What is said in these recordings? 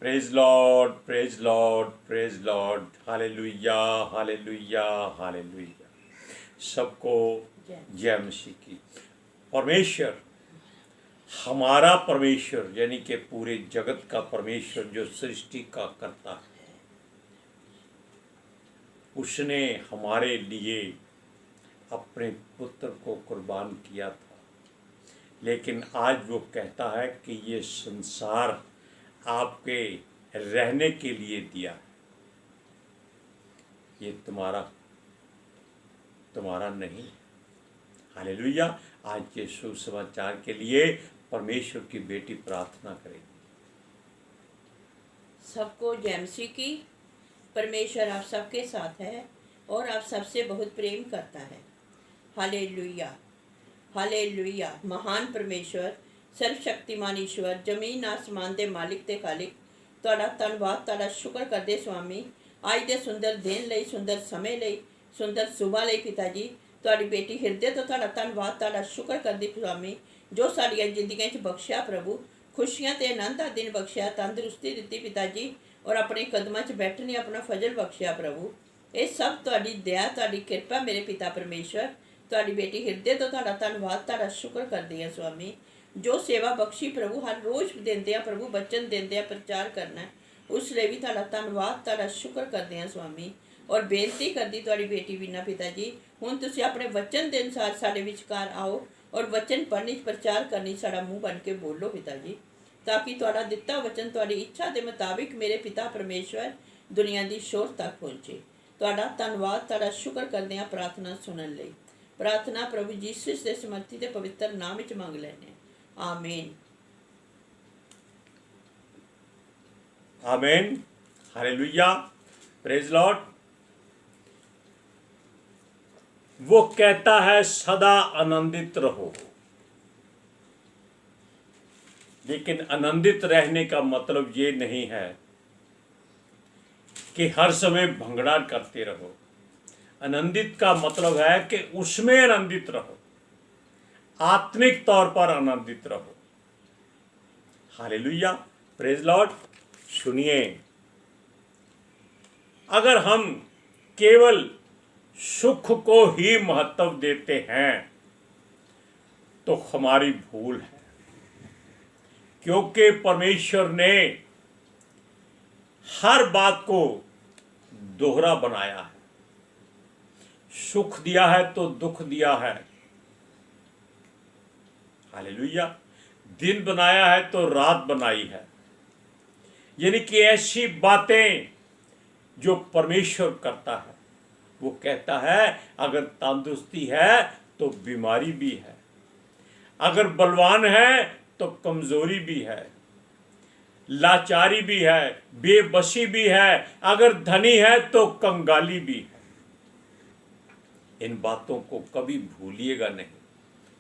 Praise Lord, praise Lord, praise Lord. Hallelujah, hallelujah, hallelujah. सबको जय मसीह की। परमेश्वर, हमारा परमेश्वर यानी कि पूरे जगत का परमेश्वर जो सृष्टि का करता है, उसने हमारे लिए अपने पुत्र को कुर्बान किया था। लेकिन आज वो कहता है कि ये संसार आपके रहने के लिए दिया है, ये तुम्हारा नहीं। हालेलुया। आज के सुसमाचार के लिए परमेश्वर की बेटी प्रार्थना करेगी। सबको जय मसीह की। परमेश्वर आप सबके साथ है और आप सबसे बहुत प्रेम करता है। Hallelujah, hallelujah. महान परमेश्वर, सर्वशक्तिमान ईश्वर, जमीन आसमान दे मालिक ते खालिक, तुहाडा धन्नवाद, तुहाडा शुक्र करदे स्वामी आज दे सुंदर दिन लई, सुंदर समय लई, सुंदर सुबह लई। पिता जी, तुहाडी बेटी हिरदे तो तुहाडा धन्नवाद, तुहाडा शुक्र करदी स्वामी, जो साडियां जिंदगियां च बख्शिया प्रभु, खुशियां ते आनंद दा दिन बख्शिया, तंदुरुस्ती दित्ती पिता जी, और अपने कदमां च बैठने अपना फजल बख्शिया प्रभु। ये सब तुहाडी दया, तुहाडी किरपा मेरे पिता परमेश्वर। तुहाडी बेटी हिरदे तो तुहाडा धन्नवाद, तुहाडा शुक्र करदी है स्वामी, जो सेवा बख्शी प्रभु हर रोज़ देंदे आ प्रभु, बचन देंदे आ, प्रचार करना है, उस लिए भी तुहाडा धन्नवाद, तुहाडा शुक्र करदे आ स्वामी। और बेनती करदी तुहाडी बेटी बिना पिता जी, हुण तुसीं अपने वचन दे अनुसार साडे विचकार आओ और वचन पढ़ने प्रचार करनी, साडा मुँह बन के बोलो पिता जी, ताकि तुहाडा दिता वचन तुहाडी इच्छा के मुताबिक मेरे पिता परमेश्वर दुनिया की शोर तक पहुँचे। तुहाडा धन्नवाद, तुहाडा शुक्र करदे आ प्रार्थना सुनन लई। प्रार्थना प्रभु यीशु दे समर्थी ते पवित्र नाम विच मंग लैने, आमीन, आमीन। Hallelujah, praise Lord. वो कहता है सदा आनंदित रहो, लेकिन आनंदित रहने का मतलब ये नहीं है कि हर समय भंगड़ा करते रहो। आनंदित का मतलब है कि उसमें आनंदित रहो, आत्मिक तौर पर आनंदित रहो। Hallelujah, praise Lord. सुनिए, अगर हम केवल सुख को ही महत्व देते हैं तो हमारी भूल है, क्योंकि परमेश्वर ने हर बात को दोहरा बनाया है। सुख दिया है तो दुख दिया है। हालेलुया। दिन बनाया है तो रात बनाई है, यानी कि ऐसी बातें जो परमेश्वर करता है। वो कहता है अगर तंदुरुस्ती है तो बीमारी भी है, अगर बलवान है तो कमजोरी भी है, लाचारी भी है, बेबसी भी है, अगर धनी है तो कंगाली भी है। इन बातों को कभी भूलिएगा नहीं।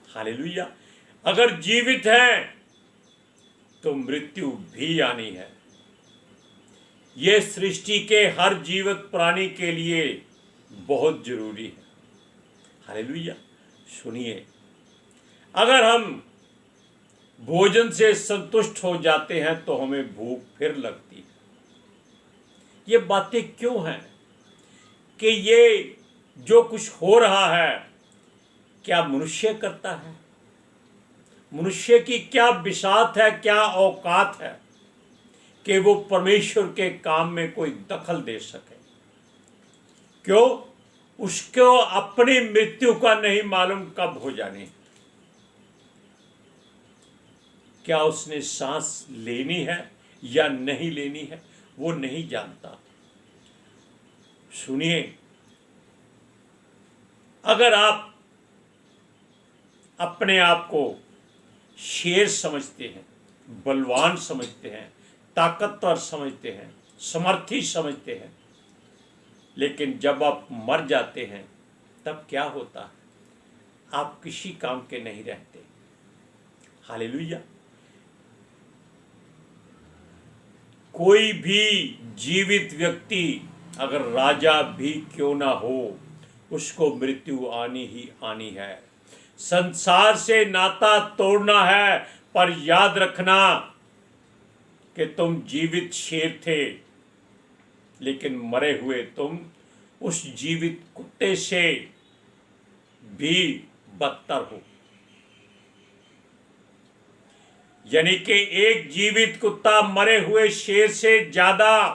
हालेलुया। अगर जीवित हैं तो मृत्यु भी आनी है। यह सृष्टि के हर जीवित प्राणी के लिए बहुत जरूरी है। हालेलुया। सुनिए, अगर हम भोजन से संतुष्ट हो जाते हैं तो हमें भूख फिर लगती है। ये बातें क्यों हैं कि ये जो कुछ हो रहा है क्या मनुष्य करता है? मनुष्य की क्या बिसात है, क्या औकात है कि वो परमेश्वर के काम में कोई दखल दे सके? क्यों? उसको अपनी मृत्यु का नहीं मालूम कब हो जानी। क्या उसने सांस लेनी है या नहीं लेनी है, वो नहीं जानता। सुनिए, अगर आप अपने आप को शेर समझते हैं, बलवान समझते हैं, ताकतवर समझते हैं, समर्थी समझते हैं, लेकिन जब आप मर जाते हैं तब क्या होता है? आप किसी काम के नहीं रहते। हालेलुया। कोई भी जीवित व्यक्ति अगर राजा भी क्यों ना हो, उसको मृत्यु आनी ही आनी है। संसार से नाता तोड़ना है, पर याद रखना कि तुम जीवित शेर थे, लेकिन मरे हुए तुम उस जीवित कुत्ते से भी बदतर हो। यानी कि एक जीवित कुत्ता मरे हुए शेर से ज्यादा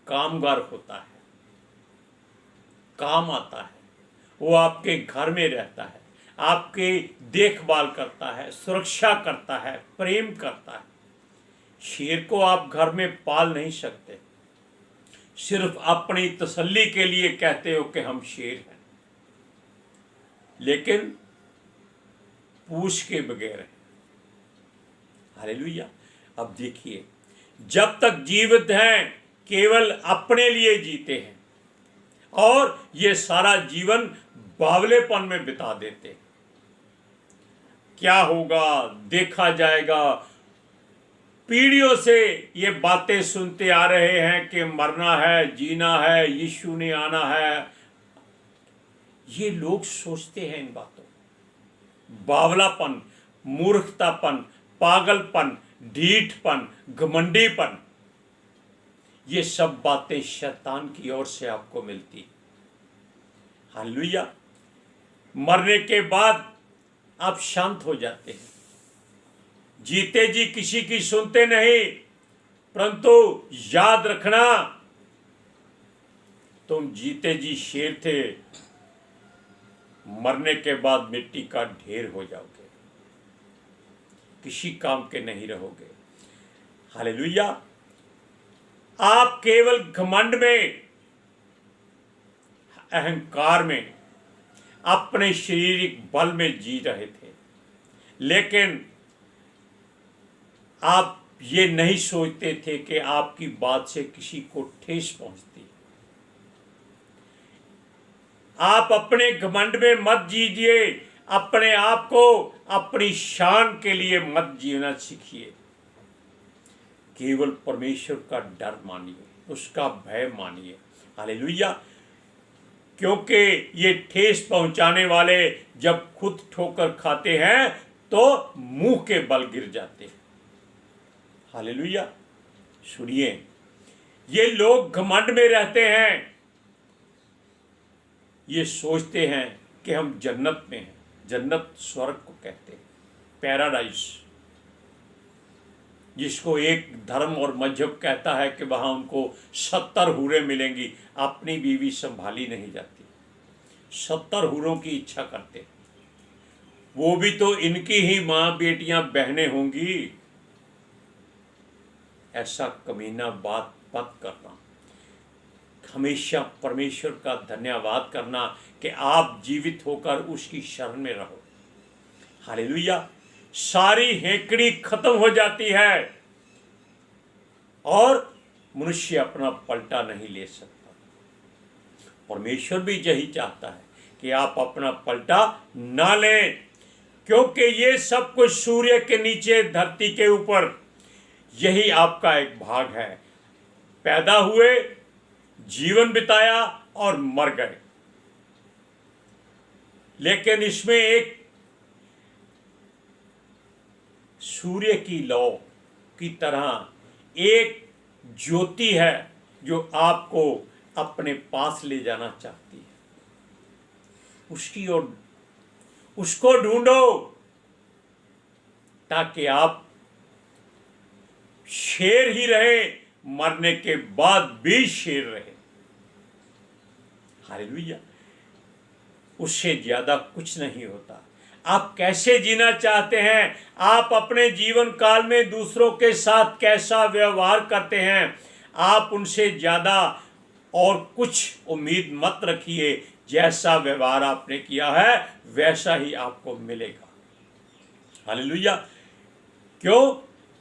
कामगार होता है, काम आता है। वो आपके घर में रहता है, आपकी देखभाल करता है, सुरक्षा करता है, प्रेम करता है। शेर को आप घर में पाल नहीं सकते, सिर्फ अपनी तसल्ली के लिए कहते हो कि हम शेर हैं, लेकिन पूछ के बगैर है। हालेलुया। अब देखिए, जब तक जीवित हैं केवल अपने लिए जीते हैं और ये सारा जीवन बावलेपन में बिता देते हैं। क्या होगा देखा जाएगा। पीढ़ियों से ये बातें सुनते आ रहे हैं कि मरना है, जीना है, यीशु ने आना है। ये लोग सोचते हैं इन बातों, बावलापन, मूर्खतापन, पागलपन, ढीठपन, घमंडीपन, ये सब बातें शैतान की ओर से आपको मिलती। हालेलुया। मरने के बाद आप शांत हो जाते हैं, जीते जी किसी की सुनते नहीं, परंतु याद रखना तुम जीते जी शेर थे, मरने के बाद मिट्टी का ढेर हो जाओगे, किसी काम के नहीं रहोगे। हालेलुया। आप केवल घमंड में, अहंकार में, अपने शारीरिक बल में जी रहे थे, लेकिन आप ये नहीं सोचते थे कि आपकी बात से किसी को ठेस पहुंचती। आप अपने घमंड में मत जीजिए, अपने आप को अपनी शान के लिए मत जीना सीखिए। केवल परमेश्वर का डर मानिए, उसका भय मानिए। हालेलुया। क्योंकि ये ठेस पहुंचाने वाले जब खुद ठोकर खाते हैं तो मुंह के बल गिर जाते हैं। हालेलुया। सुनिए, ये लोग घमंड में रहते हैं, ये सोचते हैं कि हम जन्नत में हैं। जन्नत स्वर्ग को कहते हैं, पैराडाइज, जिसको एक धर्म और मजहब कहता है कि वहाँ उनको 70 हूरें मिलेंगी। अपनी बीवी संभाली नहीं जाती, 70 हूरों की इच्छा करते, वो भी तो इनकी ही माँ, बेटियां, बहनें होंगी। ऐसा कमीना बात मत करना। हमेशा परमेश्वर का धन्यवाद करना कि आप जीवित होकर उसकी शरण में रहो। हालेलुया। सारी हेकड़ी खत्म हो जाती है और मनुष्य अपना पलटा नहीं ले सकता। परमेश्वर भी यही चाहता है कि आप अपना पलटा ना लें, क्योंकि ये सब कुछ सूर्य के नीचे, धरती के ऊपर, यही आपका एक भाग है। पैदा हुए, जीवन बिताया और मर गए, लेकिन इसमें एक सूर्य की लौ की तरह एक ज्योति है जो आपको अपने पास ले जाना चाहती है। उसकी ओर, उसको ढूंढो ताकि आप शेर ही रहे, मरने के बाद भी शेर रहे। हालेलुया। उससे ज्यादा कुछ नहीं होता। आप कैसे जीना चाहते हैं, आप अपने जीवन काल में दूसरों के साथ कैसा व्यवहार करते हैं, आप उनसे ज्यादा और कुछ उम्मीद मत रखिए। जैसा व्यवहार आपने किया है वैसा ही आपको मिलेगा। हालेलुया। क्यों?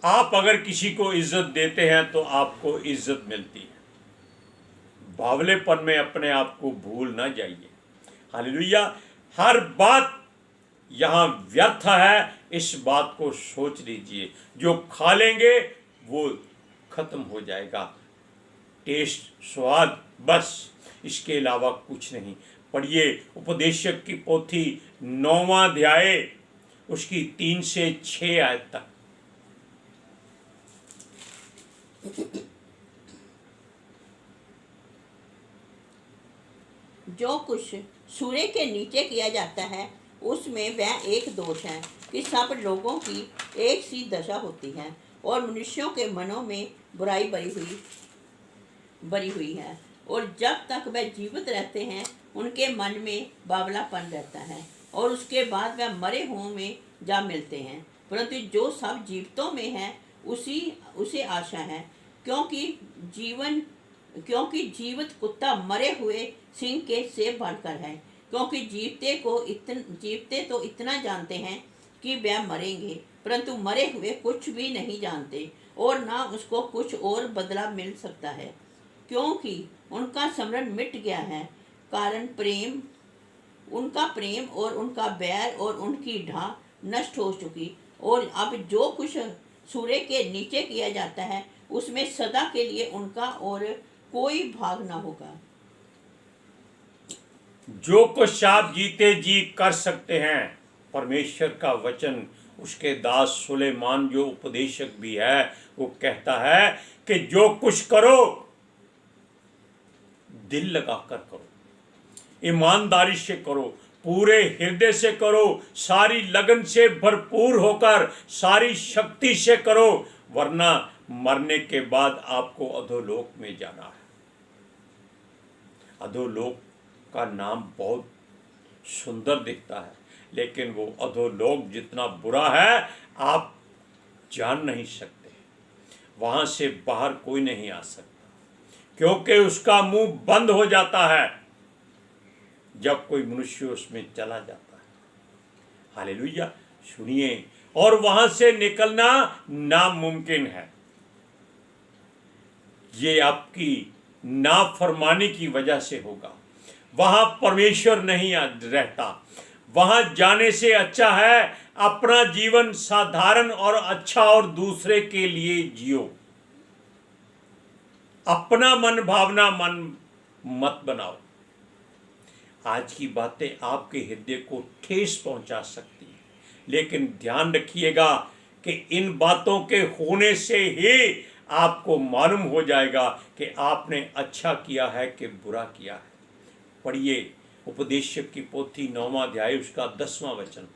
आप अगर किसी को इज्जत देते हैं तो आपको इज्जत मिलती है। बावलेपन में अपने आप को भूल ना जाइए। हालेलुया। हर बात यहाँ व्यर्थ है, इस बात को सोच लीजिए। जो खा लेंगे वो खत्म हो जाएगा, टेस्ट, स्वाद, बस, इसके अलावा कुछ नहीं। पढ़िए उपदेशक की पोथी 9वां अध्याय, उसकी 3 से 6 आयत तक। जो कुछ सूर्य के नीचे किया जाता है उसमें वह एक दोष है कि सब लोगों की एक सी दशा होती है और मनुष्यों के मनों में बुराई भरी हुई है, और जब तक वह जीवित रहते हैं उनके मन में बावलापन रहता है और उसके बाद वह मरे हुओं में जा मिलते हैं। परंतु जो सब जीवितों में है उसे आशा है, क्योंकि जीवित कुत्ता मरे हुए सिंह के से बढ़कर है, क्योंकि जीवते तो इतना जानते हैं कि वह मरेंगे, परंतु मरे हुए कुछ भी नहीं जानते और ना उसको कुछ और बदला मिल सकता है, क्योंकि उनका स्मरण मिट गया है। कारण उनका प्रेम और उनका बैर और उनकी ढाह नष्ट हो चुकी, और अब जो कुछ सूर्य के नीचे किया जाता है उसमें सदा के लिए उनका और कोई भाग ना होगा। जो कुछ आप जीते जी कर सकते हैं, परमेश्वर का वचन, उसके दास सुलेमान जो उपदेशक भी है वो कहता है कि जो कुछ करो दिल लगाकर करो, ईमानदारी से करो, पूरे हृदय से करो, सारी लगन से भरपूर होकर सारी शक्ति से करो, वरना मरने के बाद आपको अधोलोक में जाना है। अधोलोक का नाम बहुत सुंदर दिखता है, लेकिन वो अधोलोक जितना बुरा है आप जान नहीं सकते। वहां से बाहर कोई नहीं आ सकता, क्योंकि उसका मुंह बंद हो जाता है जब कोई मनुष्य उसमें चला जाता है। हालेलुया, सुनिए, और वहां से निकलना नामुमकिन है। ये आपकी नाफरमानी की वजह से होगा। वहां परमेश्वर नहीं रहता। वहां जाने से अच्छा है अपना जीवन साधारण और अच्छा और दूसरे के लिए जियो। अपना मन भावना मन मत बनाओ। आज की बातें आपके हृदय को ठेस पहुंचा सकती है, लेकिन ध्यान रखिएगा कि इन बातों के होने से ही आपको मालूम हो जाएगा कि आपने अच्छा किया है कि बुरा किया है। पढ़िए उपदेशक की पोथी 9वां अध्याय उसका 10वां वचन।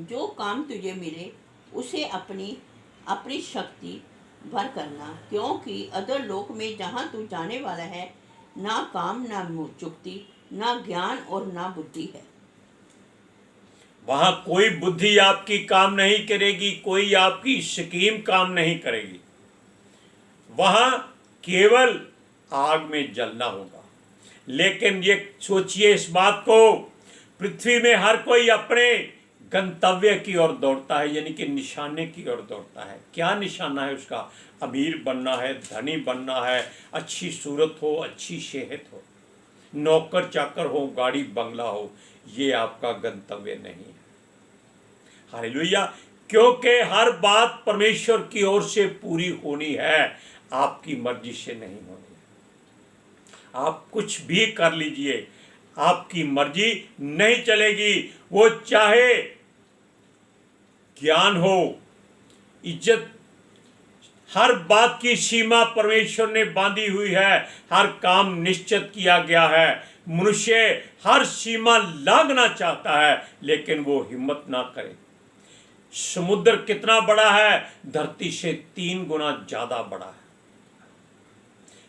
जो काम तुझे मिले उसे अपनी शक्ति भर करना, क्योंकि अदर लोक में जहाँ तू जाने वाला है ना काम ना चुक्ति ना ज्ञान और ना बुद्धि है। वहां कोई बुद्धि आपकी काम नहीं करेगी, कोई आपकी स्कीम काम नहीं करेगी। वहां केवल आग में जलना होगा। लेकिन ये सोचिए इस बात को, पृथ्वी में हर कोई अपने गंतव्य की ओर दौड़ता है, यानी कि निशाने की ओर दौड़ता है। क्या निशाना है उसका? अमीर बनना है, धनी बनना है, अच्छी सूरत हो, अच्छी सेहत हो, नौकर चाकर हो, गाड़ी बंगला हो। ये आपका गंतव्य नहीं है। हालेलुया, क्योंकि हर बात परमेश्वर की ओर से पूरी होनी है, आपकी मर्जी से नहीं होनी है। आप कुछ भी कर लीजिए, आपकी मर्जी नहीं चलेगी। वो चाहे ज्ञान हो, इज्जत, हर बात की सीमा परमेश्वर ने बांधी हुई है, हर काम निश्चित किया गया है। मनुष्य हर सीमा लांघना चाहता है, लेकिन वो हिम्मत ना करे। समुद्र कितना बड़ा है? धरती से 3 गुना ज्यादा बड़ा है,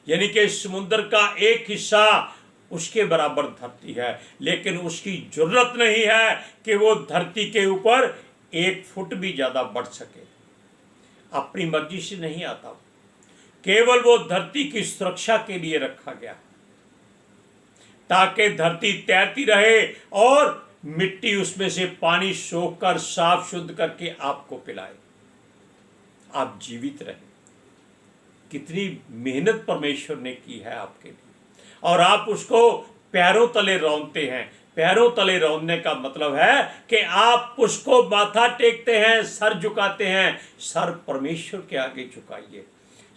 यानी कि समुद्र का एक हिस्सा उसके बराबर धरती है, लेकिन उसकी जरूरत नहीं है कि वो धरती के ऊपर 1 फुट भी ज्यादा बढ़ सके। अपनी मर्जी से नहीं आता, केवल वो धरती की सुरक्षा के लिए रखा गया, ताकि धरती तैरती रहे और मिट्टी उसमें से पानी सोखकर साफ शुद्ध करके आपको पिलाए, आप जीवित रहे। कितनी मेहनत परमेश्वर ने की है आपके लिए, और आप उसको पैरों तले रौंदते हैं। पैरों तले रौंदने का मतलब है कि आप उसको माथा टेकते हैं, सर झुकाते हैं। सर परमेश्वर के आगे झुकाइए।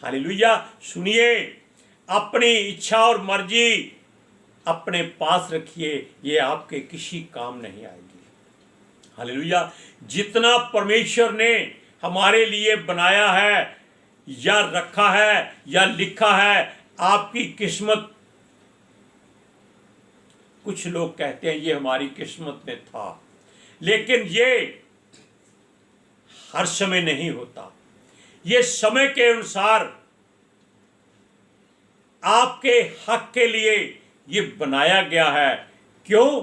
हालेलुया, सुनिए, अपनी इच्छा और मर्जी अपने पास रखिए, ये आपके किसी काम नहीं आएगी। हालेलुया, जितना परमेश्वर ने हमारे लिए बनाया है या रखा है या लिखा है। आपकी किस्मत, कुछ लोग कहते हैं ये हमारी किस्मत में था, लेकिन ये हर समय नहीं होता। ये समय के अनुसार आपके हक के लिए ये बनाया गया है। क्यों?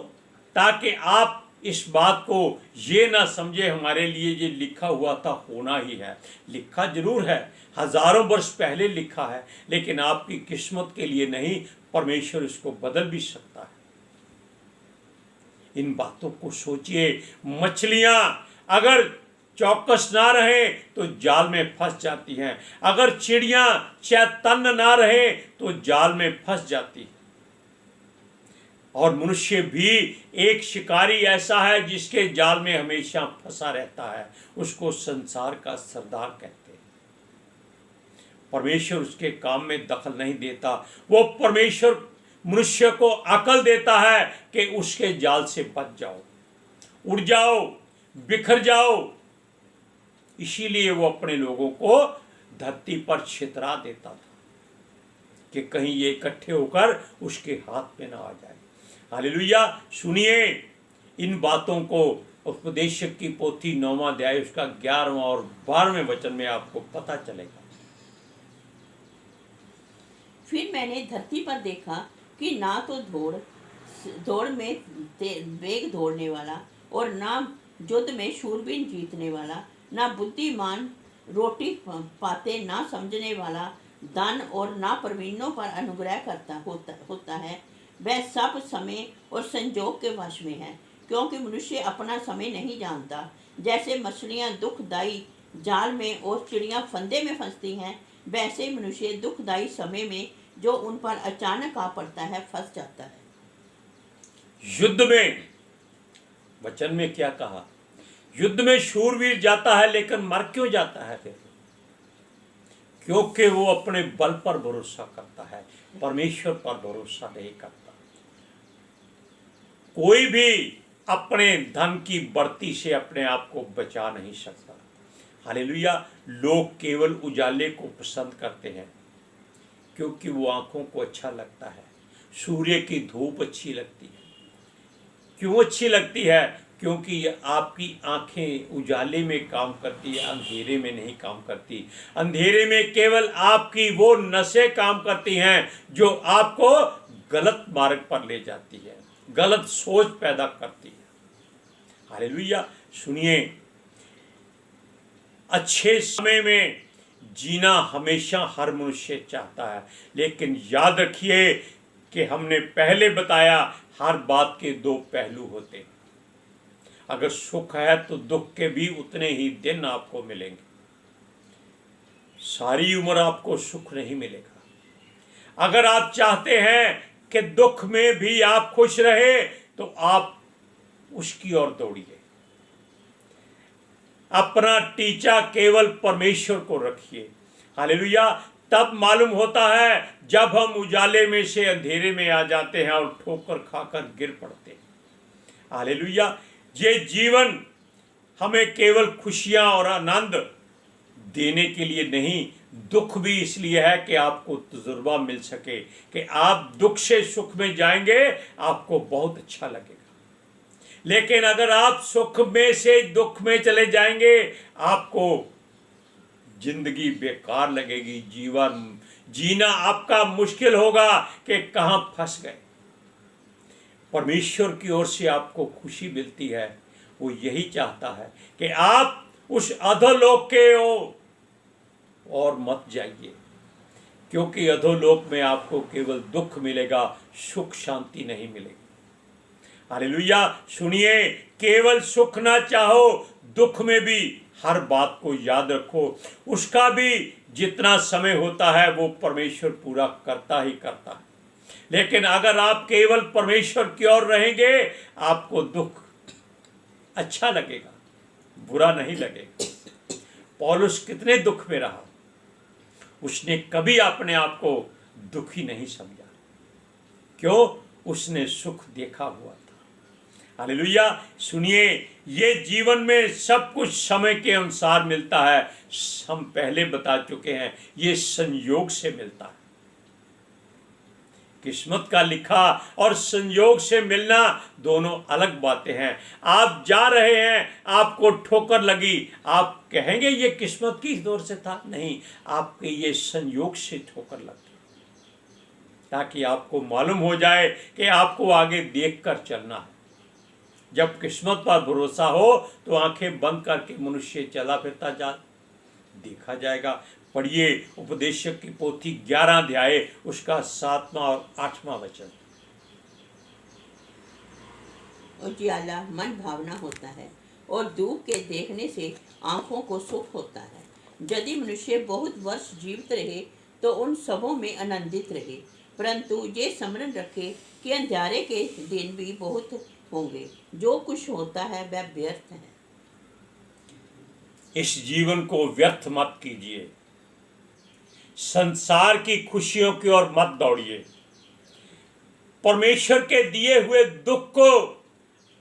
ताकि आप इस बात को ये ना समझे हमारे लिए ये लिखा हुआ था, होना ही है। लिखा जरूर है, हजारों वर्ष पहले लिखा है, लेकिन आपकी किस्मत के लिए नहीं। परमेश्वर इसको बदल भी सकता है। इन बातों को सोचिए। मछलियां अगर चौकस ना रहे तो जाल में फंस जाती हैं। अगर चिड़ियां चैतन्य ना रहे तो जाल में फंस जाती है। और मनुष्य भी एक शिकारी ऐसा है जिसके जाल में हमेशा फंसा रहता है। उसको संसार का सरदार कहते हैं। परमेश्वर उसके काम में दखल नहीं देता। वो परमेश्वर मनुष्य को अकल देता है कि उसके जाल से बच जाओ, उड़ जाओ, बिखर जाओ। इसीलिए वो अपने लोगों को धरती पर छितरा देता था कि कहीं ये इकट्ठे होकर उसके हाथ में ना आ जाए। हालेलुया। सुनिए इन बातों को। उपदेशक की पोथी 9वां अध्याय उसका 11वां और 12वें वचन में आपको पता चलेगा। फिर मैंने धरती पर देखा कि ना तो दौड़ में वेग दौड़ने वाला और ना युद्ध में शूरवीर जीतने वाला, ना बुद्धिमान रोटी पाते, ना समझने वाला दान और ना प्रवीणों पर अनुग्रह होता है। वह सब समय और संजोग के वश में है, क्योंकि मनुष्य अपना समय नहीं जानता। जैसे मछलियां दुखदाई जाल में और चिड़ियां फंदे में फंसती हैं, वैसे ही मनुष्य दुखदाई समय में जो उन पर अचानक आ पड़ता है फंस जाता है। युद्ध में, वचन में क्या कहा? युद्ध में शूरवीर जाता है, लेकिन मर क्यों जाता है फिर? क्योंकि वो अपने बल पर भरोसा करता है, परमेश्वर पर भरोसा नहीं करता। कोई भी अपने धन की बढ़ती से अपने आप को बचा नहीं सकता। हालेलुया। लोग केवल उजाले को पसंद करते हैं क्योंकि वो आंखों को अच्छा लगता है। सूर्य की धूप अच्छी लगती है। क्यों अच्छी लगती है? क्योंकि ये आपकी आंखें उजाले में काम करती है, अंधेरे में नहीं काम करती। अंधेरे में केवल आपकी वो नसें काम करती हैं जो आपको गलत मार्ग पर ले जाती है, गलत सोच पैदा करती है। हालेलुया। सुनिए, अच्छे समय में जीना हमेशा हर मनुष्य चाहता है, लेकिन याद रखिए कि हमने पहले बताया हर बात के दो पहलू होते हैं। अगर सुख है तो दुख के भी उतने ही दिन आपको मिलेंगे। सारी उम्र आपको सुख नहीं मिलेगा। अगर आप चाहते हैं कि दुख में भी आप खुश रहे तो आप उसकी ओर दौड़िए। अपना टीचा केवल परमेश्वर को रखिए। हालेलुया। तब मालूम होता है जब हम उजाले में से अंधेरे में आ जाते हैं और ठोकर खाकर गिर पड़ते हैं। हालेलुया। ये जीवन हमें केवल खुशियां और आनंद देने के लिए नहीं, दुख भी इसलिए है कि आपको तजुर्बा मिल सके कि आप दुख से सुख में जाएंगे, आपको बहुत अच्छा लगेगा। लेकिन अगर आप सुख में से दुख में चले जाएंगे, आपको जिंदगी बेकार लगेगी। जीवन जीना आपका मुश्किल होगा कि कहां फंस गए। परमेश्वर की ओर से आपको खुशी मिलती है। वो यही चाहता है कि आप उस अधोलोक के और मत जाइए, क्योंकि अधोलोक में आपको केवल दुख मिलेगा, सुख शांति नहीं मिलेगी। हालेलुया। सुनिए, केवल सुख ना चाहो, दुख में भी हर बात को याद रखो। उसका भी जितना समय होता है वो परमेश्वर पूरा करता ही करता है। लेकिन अगर आप केवल परमेश्वर की ओर रहेंगे, आपको दुख अच्छा लगेगा, बुरा नहीं लगेगा। पौलुस कितने दुख में रहा, उसने कभी अपने आप को दुखी नहीं समझा। क्यों? उसने सुख देखा हुआ था। हालेलुया। सुनिए, ये जीवन में सब कुछ समय के अनुसार मिलता है। हम पहले बता चुके हैं, ये संयोग से मिलता है। किस्मत का लिखा और संयोग से मिलना दोनों अलग बातें हैं। आप जा रहे हैं, आपको ठोकर लगी, आप कहेंगे ये किस्मत की ओर से था? नहीं, आपके ये संयोग से ठोकर लगी, ताकि आपको मालूम हो जाए कि आपको आगे देखकर चलना है। जब किस्मत पर भरोसा हो तो आंखें बंद करके मनुष्य चला फिरता जा देखा जाएगा। पढ़िए उपदेशक की पोथी 11 अध्याय उसका 7वां और 8वां वचन। उजियाला मन भावना होता है और धूप के देखने से आंखों को सुख होता है। यदि मनुष्य बहुत वर्ष जीवित रहे तो उन सबों में आनंदित रहे, परंतु ये स्मरण रखे कि अंधियारे के दिन भी बहुत होंगे। जो कुछ होता है वह व्यर्थ है। इस जीवन को व्यर्थ मत कीजिए। संसार की खुशियों की ओर मत दौड़िए। परमेश्वर के दिए हुए दुख को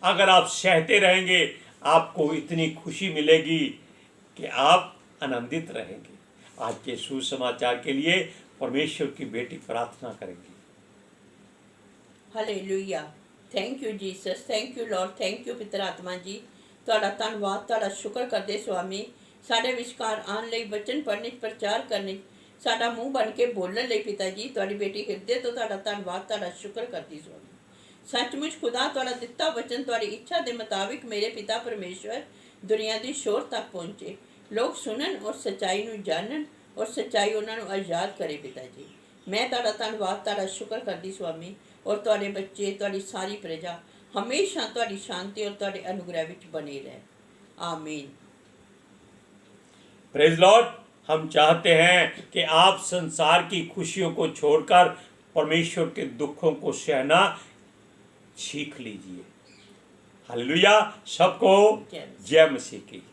अगर आप सहते रहेंगे, आपको इतनी खुशी मिलेगी कि आप आनंदित रहेंगे। आज के सुसमाचार के लिए परमेश्वर की बेटी प्रार्थना करेंगी। Hallelujah. Thank you Jesus, thank you Lord, thank you पितर आत्मा जी। ਤੁਹਾਡਾ ਧੰਨਵਾਦ, ਤੁਹਾਡਾ ਸ਼ੁਕਰ ਕਰਦੇ ਸਵਾਮੀ, ਸਾਡੇ ਵਿਚਕਾਰ ਆਉਣ ਲਈ, ਵਚਨ ਪੜ੍ਹਨੇ, ਪ੍ਰਚਾਰ ਕਰਨੇ, ਸਾਡਾ ਮੂੰਹ ਬਣ ਕੇ ਬੋਲਣ ਲਈ ਪਿਤਾ ਜੀ। ਤੁਹਾਡੀ ਬੇਟੀ ਹਿਰਦੇ ਤੋਂ ਤੁਹਾਡਾ ਧੰਨਵਾਦ, ਤੁਹਾਡਾ ਸ਼ੁਕਰ ਕਰਦੀ ਸਵਾਮੀ। ਸੱਚਮੁੱਚ ਖੁਦਾ ਤੁਹਾਡਾ ਦਿੱਤਾ ਵਚਨ ਤੁਹਾਡੀ ਇੱਛਾ ਦੇ ਮੁਤਾबिक ਮੇਰੇ ਪਿਤਾ ਪਰਮੇਸ਼ਵਰ ਦੁਨੀਆ ਦੀ ਸ਼ੋਰ ਤੱਕ ਪਹੁੰਚੇ, ਲੋਕ ਸੁਣਨ ਔਰ ਸੱਚਾਈ ਨੂੰ ਜਾਣਨ ਔਰ ਸੱਚਾਈ ਉਹਨਾਂ ਨੂੰ ਆਜ਼ਾਦ ਕਰੇ ਪਿਤਾ ਜੀ। ਮੈਂ ਤੁਹਾਡਾ ਧੰਨਵਾਦ, ਤੁਹਾਡਾ ਸ਼ੁਕਰ ਕਰਦੀ ਸਵਾਮੀ। ਔਰ ਤੁਹਾਡੇ ਬੱਚੇ, ਤੁਹਾਡੀ ਸਾਰੀ ਪ੍ਰਜਾ हमेशा ਤੁਹਾਡੀ शांति और ਤੁਹਾਡੇ अनुग्रह ਵਿੱਚ बने रहे। आमीन। Praise Lord. हम चाहते हैं कि आप संसार की खुशियों को छोड़कर परमेश्वर के दुखों को सहना सीख लीजिए। हालेलुया। सबको जय मसीह की।